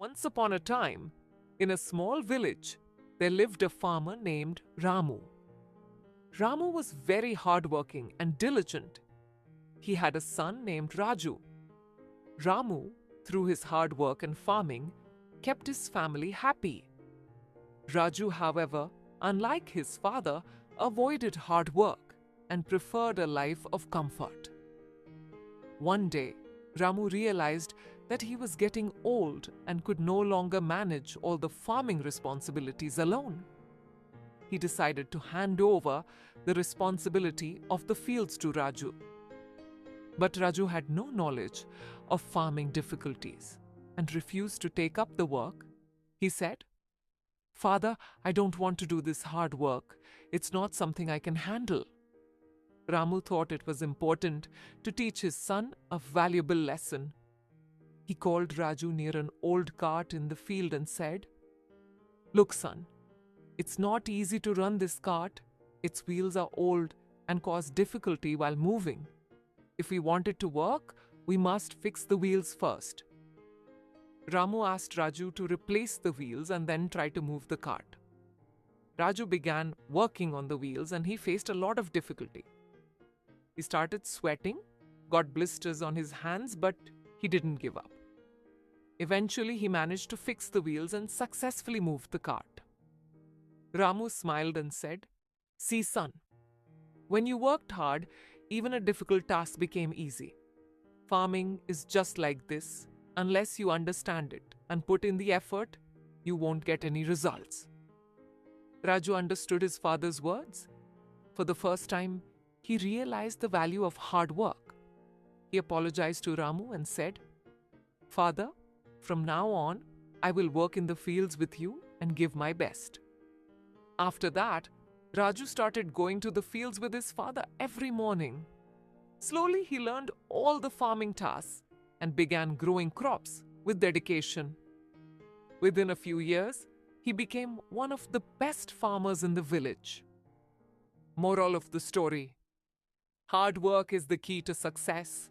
Once upon a time, in a small village, there lived a farmer named Ramu. Ramu was very hardworking and diligent. He had a son named Raju. Ramu, through his hard work and farming, kept his family happy. Raju, however, unlike his father, avoided hard work and preferred a life of comfort. One day, Ramu realized that he was getting old and could no longer manage all the farming responsibilities alone. He decided to hand over the responsibility of the fields to Raju. But Raju had no knowledge of farming difficulties and refused to take up the work. He said, "Father, I don't want to do this hard work. It's not something I can handle." Ramu thought it was important to teach his son a valuable lesson. He called Raju near an old cart in the field and said, "Look, son, it's not easy to run this cart. Its wheels are old and cause difficulty while moving. If we want it to work, we must fix the wheels first." Ramu asked Raju to replace the wheels and then try to move the cart. Raju began working on the wheels and he faced a lot of difficulty. He started sweating, got blisters on his hands, but he didn't give up. Eventually, he managed to fix the wheels and successfully moved the cart. Ramu smiled and said, "See, son, when you worked hard, even a difficult task became easy. Farming is just like this. Unless you understand it and put in the effort, you won't get any results." Raju understood his father's words. For the first time, he realized the value of hard work. He apologized to Ramu and said, "Father, from now on, I will work in the fields with you and give my best." After that, Raju started going to the fields with his father every morning. Slowly, he learned all the farming tasks and began growing crops with dedication. Within a few years, he became one of the best farmers in the village. Moral of the story: hard work is the key to success.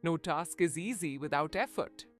No task is easy without effort.